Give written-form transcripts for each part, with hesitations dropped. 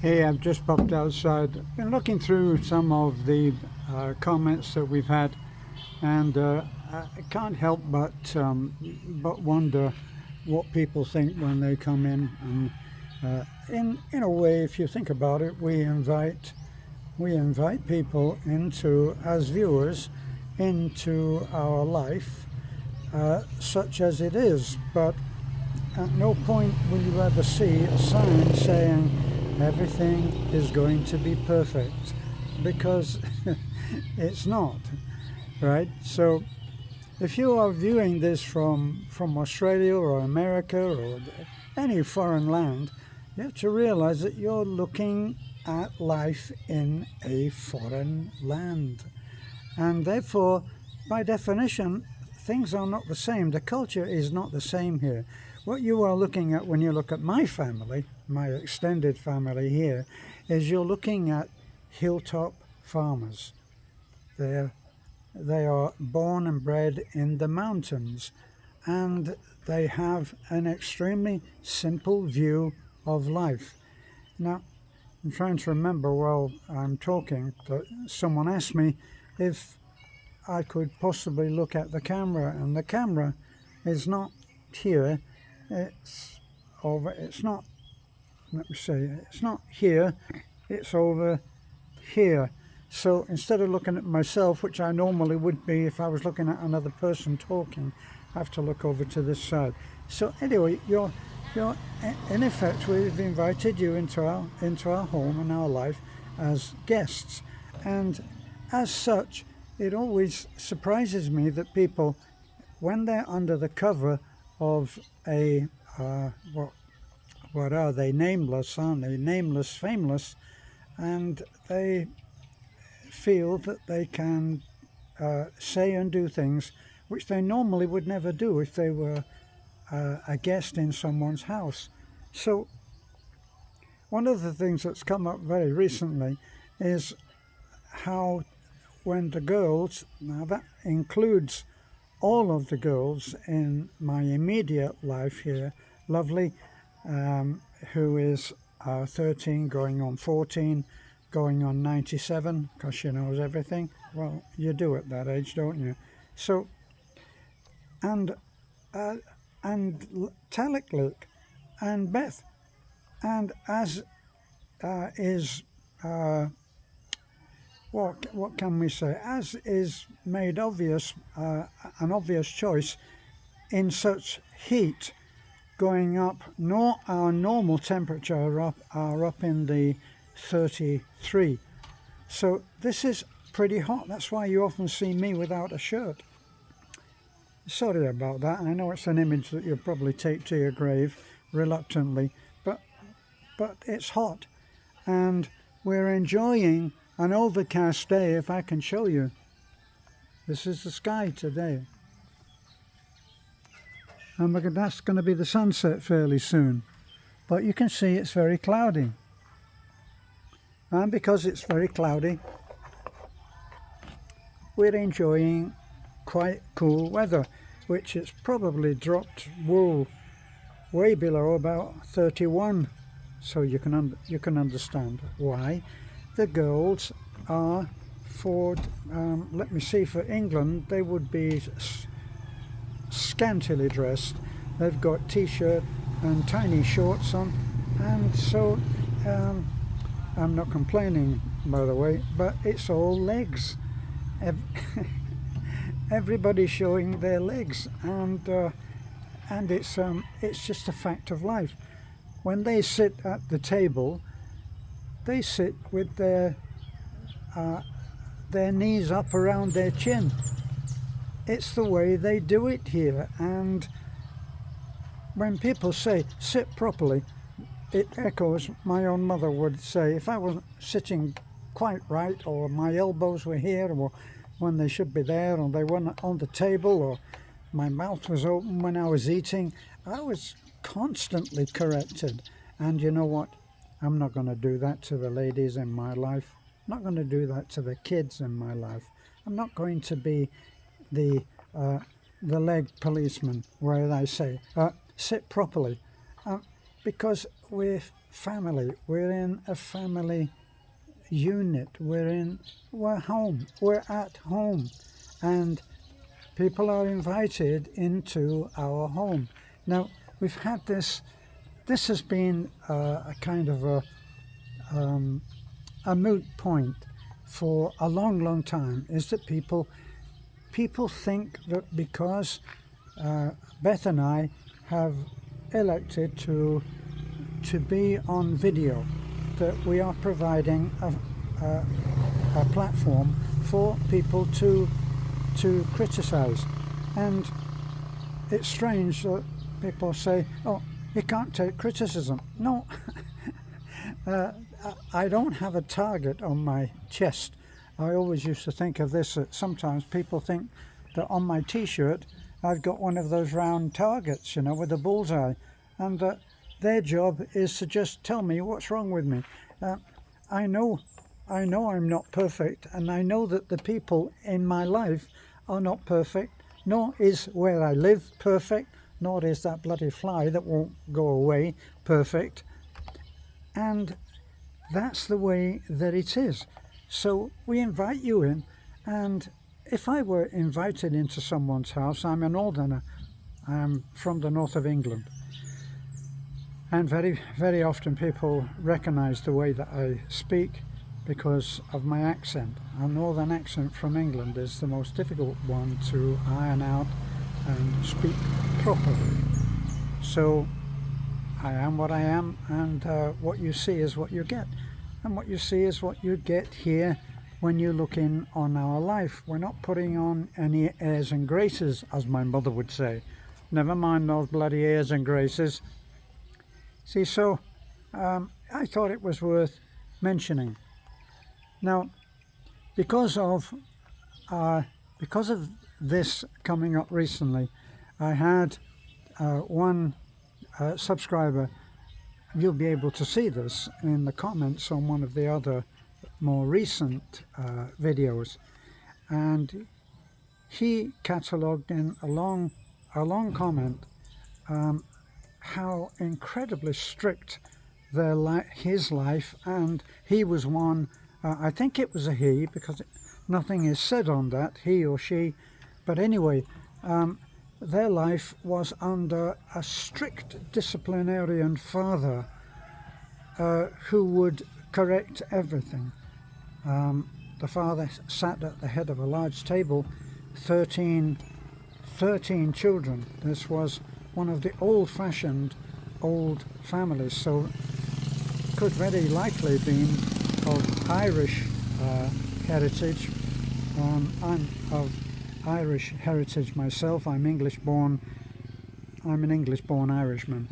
Hey, I've just popped outside. Been looking through some of the comments that we've had, and I can't help but wonder what people think when they come in. And in a way, if you think about it, we invite people into as viewers into our life, such as it is. But at no point will you ever see a sign saying everything is going to be perfect, because it's not, right? So if you are viewing this from Australia or America or any foreign land, you have to realize that you're looking at life in a foreign land. And therefore, by definition, things are not the same. The culture is not the same here. What you are looking at when you look at my family, my extended family here, is you're looking at hilltop farmers. They are born and bred in the mountains, and they have an extremely simple view of life. Now, I'm trying to remember while I'm talking that someone asked me if I could possibly look at the camera, and the camera is not here, it's over, it's not, let me see, it's not here, it's over here. So instead of looking at myself, which I normally would be if I was looking at another person talking, I have to look over to this side. So anyway, you're in effect, we've invited you into our home and our life as guests, and as such, it always surprises me that people, when they're under the cover of a what are they, nameless, aren't they? Nameless, fameless, and they feel that they can say and do things which they normally would never do if they were a guest in someone's house. So one of the things that's come up very recently is how when the girls, now that includes all of the girls in my immediate life here, Lovely, who is 13 going on 14, going on 97, because she knows everything. Well, you do at that age, don't you? So, and Taliklik and Beth, and as is what can we say? As is made obvious, an obvious choice in such heat, going up. Our normal temperature are up in the 33. So this is pretty hot. That's why you often see me without a shirt. Sorry about that. I know it's an image that you'll probably take to your grave reluctantly, but it's hot, and we're enjoying an overcast day. If I can show you, this is the sky today, and that's going to be the sunset fairly soon, but you can see it's very cloudy, and because it's very cloudy, we're enjoying quite cool weather, which it's probably dropped wool way below about 31, so you can understand why. The girls are let me see, for England they would be scantily dressed. They've got t-shirt and tiny shorts on, and so I'm not complaining, by the way, but it's all legs. Everybody's showing their legs, and it's just a fact of life. When they sit at the table, they sit with their knees up around their chin. It's the way they do it here. And when people say sit properly, it echoes my own mother would say, if I wasn't sitting quite right, or my elbows were here, or when they should be there, or they weren't on the table, or my mouth was open when I was eating, I was constantly corrected. And you know what? I'm not going to do that to the ladies in my life. I'm not going to do that to the kids in my life. I'm not going to be the leg policeman where I say, sit properly. Because we're family. We're in a family unit. We're home. We're at home, and people are invited into our home. Now, we've had this. This has been a kind of a moot point for a long, long time. Is that people think that because Beth and I have elected to be on video, that we are providing a platform for people to criticize. And it's strange that people say, oh, you can't take criticism. No, I don't have a target on my chest. I always used to think of this, that sometimes people think that on my t-shirt I've got one of those round targets, you know, with a bullseye, and that their job is to just tell me what's wrong with me. I know I'm not perfect, and I know that the people in my life are not perfect, nor is where I live perfect, nor is that bloody fly that won't go away perfect. And that's the way that it is. So we invite you in, and if I were invited into someone's house, I'm a northerner, I'm from the north of England, and very, very often people recognize the way that I speak because of my accent. A northern accent from England is the most difficult one to iron out and speak properly. So I am what I am, and what you see is what you get. And what you see is what you get here when you look in on our life. We're not putting on any airs and graces, as my mother would say. Never mind those bloody airs and graces. See, so I thought it was worth mentioning. Now, because of this coming up recently, I had one subscriber. You'll be able to see this in the comments on one of the other more recent videos, and he catalogued in a long comment how incredibly strict his life, and he was one, I think it was a he, because nothing is said on that, he or she, but anyway, their life was under a strict disciplinarian father who would correct everything. The father sat at the head of a large table, 13 children. This was one of the old-fashioned old families, so could very likely been of Irish heritage. I'm of Irish heritage myself. I'm English-born. I'm an English-born Irishman,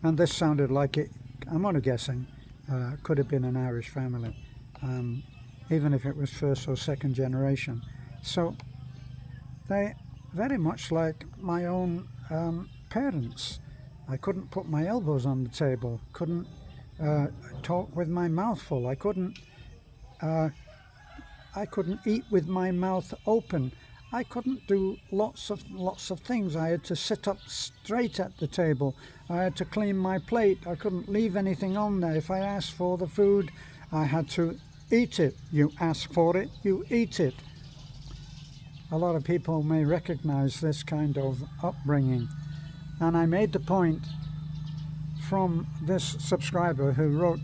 and this sounded like it. I'm only guessing. Could have been an Irish family, even if it was first or second generation. So they very much like my own parents. I couldn't put my elbows on the table. Couldn't talk with my mouth full. I couldn't eat with my mouth open. I couldn't do lots of things. I had to sit up straight at the table. I had to clean my plate. I couldn't leave anything on there. If I asked for the food, I had to eat it. You ask for it, you eat it. A lot of people may recognize this kind of upbringing. And I made the point from this subscriber who wrote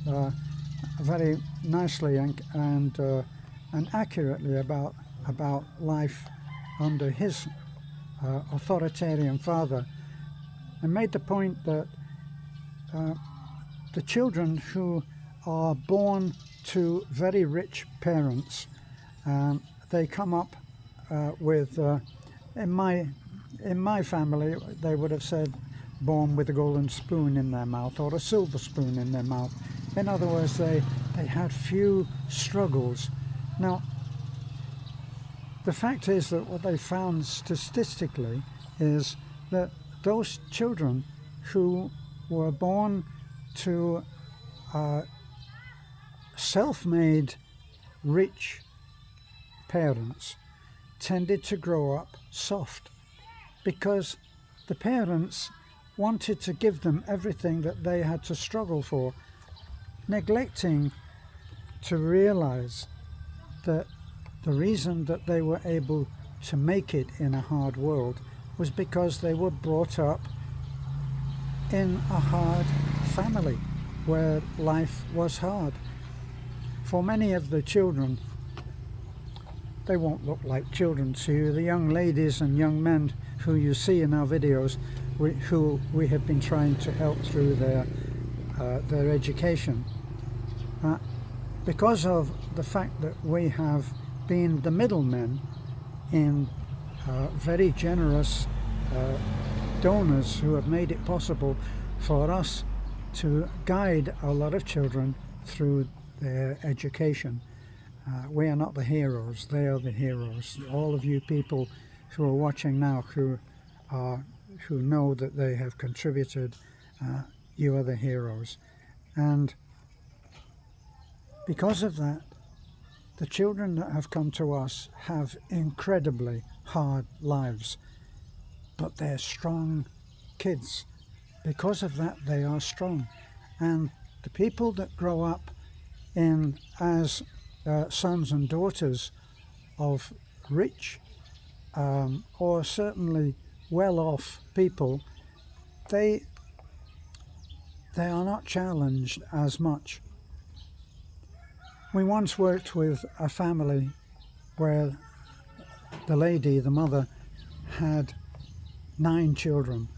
very nicely and accurately about life under his authoritarian father, and made the point that the children who are born to very rich parents, they come up with, in my family, they would have said born with a golden spoon in their mouth or a silver spoon in their mouth. In other words, they had few struggles. Now, the fact is that what they found statistically is that those children who were born to self-made rich parents tended to grow up soft, because the parents wanted to give them everything that they had to struggle for, neglecting to realize that the reason that they were able to make it in a hard world was because they were brought up in a hard family where life was hard. For many of the children, they won't look like children to you. The young ladies and young men who you see in our videos, who we have been trying to help through their education, because of the fact that we have been the middlemen in very generous donors who have made it possible for us to guide a lot of children through their education. We are not the heroes, they are the heroes. All of you people who are watching now who know that they have contributed, you are the heroes. And because of that, the children that have come to us have incredibly hard lives, but they're strong kids. Because of that, they are strong. And the people that grow up as sons and daughters of rich or certainly well-off people, they are not challenged as much. We once worked with a family where the lady, the mother, had 9 children.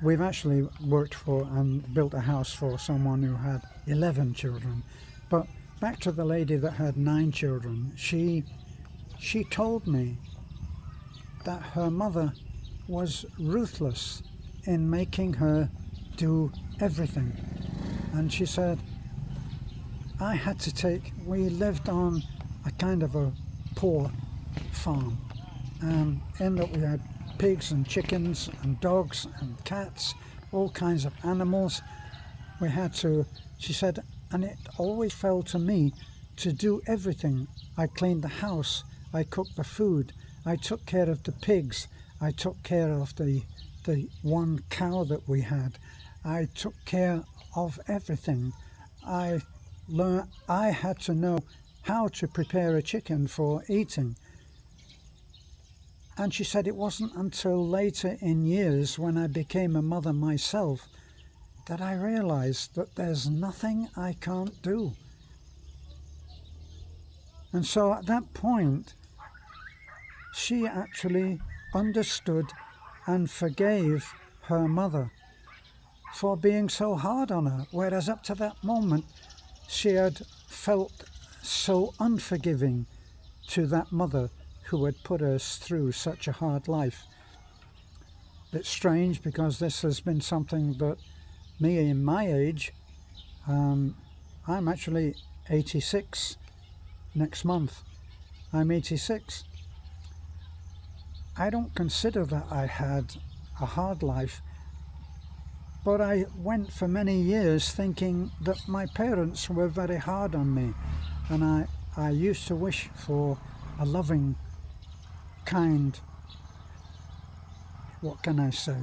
We've actually worked for and built a house for someone who had 11 children. But back to the lady that had 9 children, she told me that her mother was ruthless in making her do everything. And she said, we lived on a kind of a poor farm, in that we had pigs and chickens and dogs and cats, all kinds of animals. She said, and it always fell to me to do everything. I cleaned the house, I cooked the food, I took care of the pigs, I took care of the one cow that we had, I took care of everything. I had to know how to prepare a chicken for eating. And she said it wasn't until later in years, when I became a mother myself, that I realized that there's nothing I can't do. And so at that point, she actually understood and forgave her mother for being so hard on her, whereas up to that moment, she had felt so unforgiving to that mother who had put us through such a hard life. It's strange, because this has been something that me in my age, I'm actually 86 next month. I'm 86. I don't consider that I had a hard life, but I went for many years thinking that my parents were very hard on me, and I used to wish for a loving, kind, what can I say,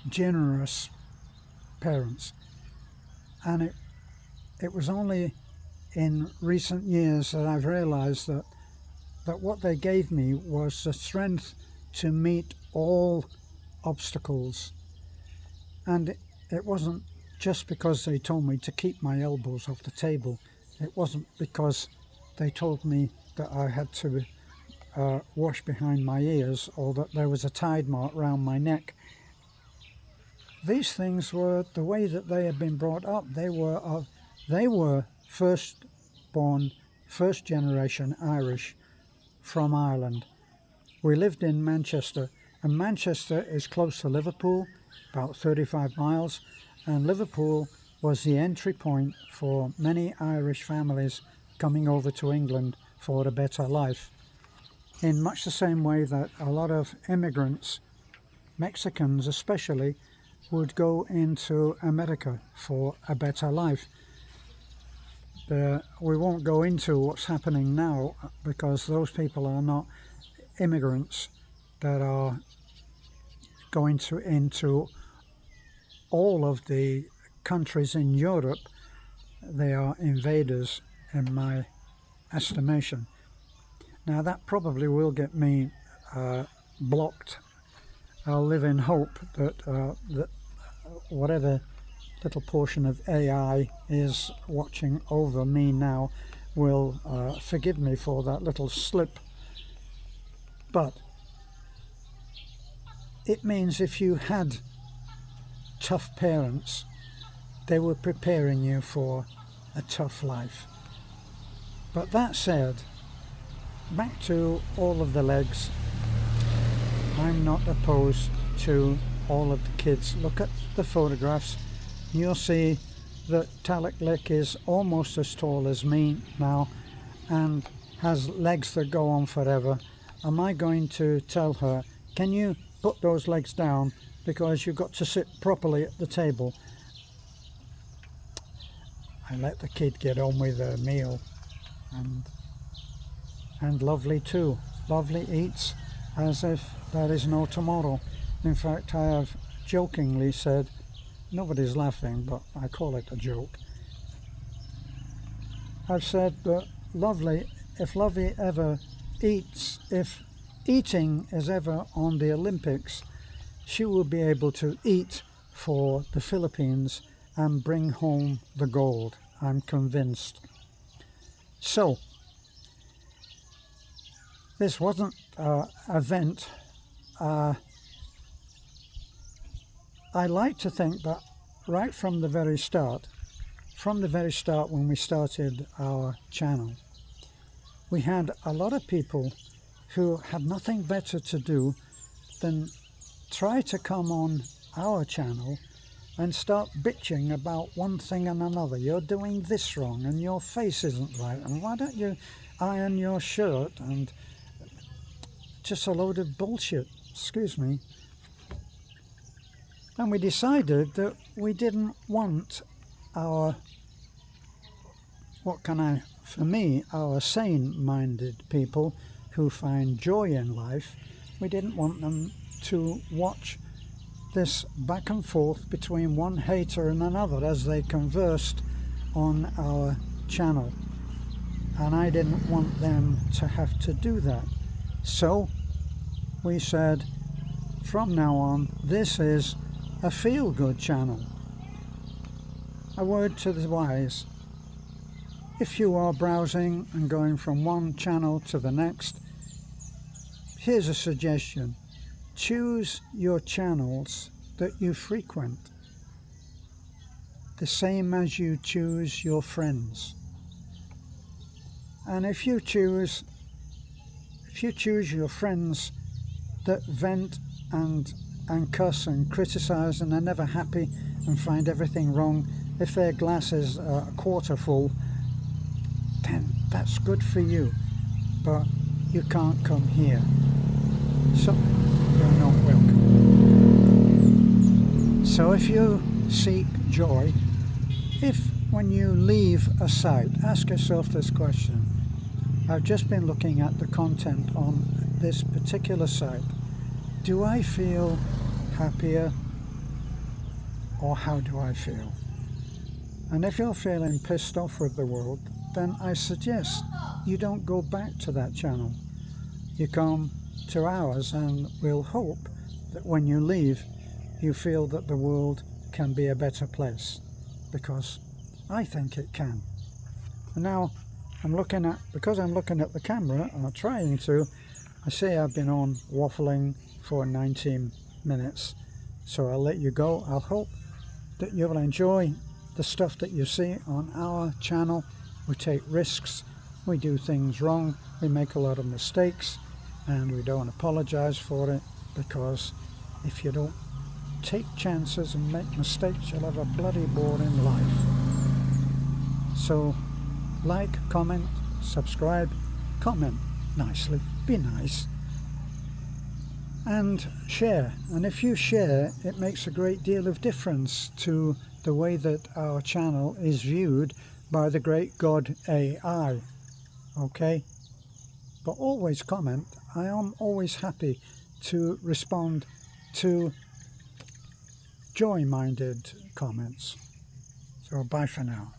generous parents. And it was only in recent years that I've realized that what they gave me was the strength to meet all obstacles. And it wasn't just because they told me to keep my elbows off the table. It wasn't because they told me that I had to wash behind my ears, or that there was a tide mark round my neck. These things were the way that they had been brought up. They were first-born, first-generation Irish from Ireland. We lived in Manchester, and Manchester is close to Liverpool, about 35 miles, and Liverpool was the entry point for many Irish families coming over to England for a better life. In much the same way that a lot of immigrants, Mexicans especially, would go into America for a better life. We won't go into what's happening now, because those people are not immigrants that are going into all of the countries in Europe. They are invaders in my estimation. Now that probably will get me blocked. I'll live in hope that that whatever little portion of AI is watching over me now will forgive me for that little slip. But it means if you had tough parents, they were preparing you for a tough life. But that said, back to all of the legs. I'm not opposed to all of the kids. Look at the photographs. You'll see that Talik Lick is almost as tall as me now and has legs that go on forever. Am I going to tell her, can you put those legs down because you've got to sit properly at the table? I let the kid get on with her meal, and Lovely too. Lovely eats as if there is no tomorrow. In fact, I have jokingly said, nobody's laughing, but I call it a joke. I've said that Lovely, if Lovely ever eats, if eating is ever on the Olympics, she will be able to eat for the Philippines and bring home the gold. I'm convinced. So, this wasn't an event. I like to think that right from the very start when we started our channel, we had a lot of people who had nothing better to do than try to come on our channel and start bitching about one thing and another. You're doing this wrong and your face isn't right, and why don't you iron your shirt, and just a load of bullshit, excuse me. And we decided that we didn't want our, for me, our sane-minded people who find joy in life, we didn't want them to watch this back and forth between one hater and another as they conversed on our channel. And I didn't want them to have to do that. So we said, from now on, this is a feel-good channel. A word to the wise. If you are browsing and going from one channel to the next, here's a suggestion. Choose your channels that you frequent, the same as you choose your friends. And if you choose your friends that vent and cuss and criticize and are never happy and find everything wrong, if their glass is a quarter full, then that's good for you, but you can't come here, so you're not welcome. So if you seek joy, if when you leave a site, ask yourself this question. I've just been looking at the content on this particular site. Do I feel happier, or how do I feel? And if you're feeling pissed off with the world, then I suggest you don't go back to that channel. You come to ours, and we'll hope that when you leave, you feel that the world can be a better place, because I think it can. And now because I'm looking at the camera, I'm trying to, I say I've been on waffling for 19 minutes, so I'll let you go. I'll hope that you'll enjoy the stuff that you see on our channel. We take risks, we do things wrong, we make a lot of mistakes, and we don't apologize for it, because if you don't take chances and make mistakes, you'll have a bloody boring life. So like, comment, subscribe, comment nicely, be nice, and share. And if you share, it makes a great deal of difference to the way that our channel is viewed by the great god AI. Okay? But always comment. I am always happy to respond to joy-minded comments. So bye for now.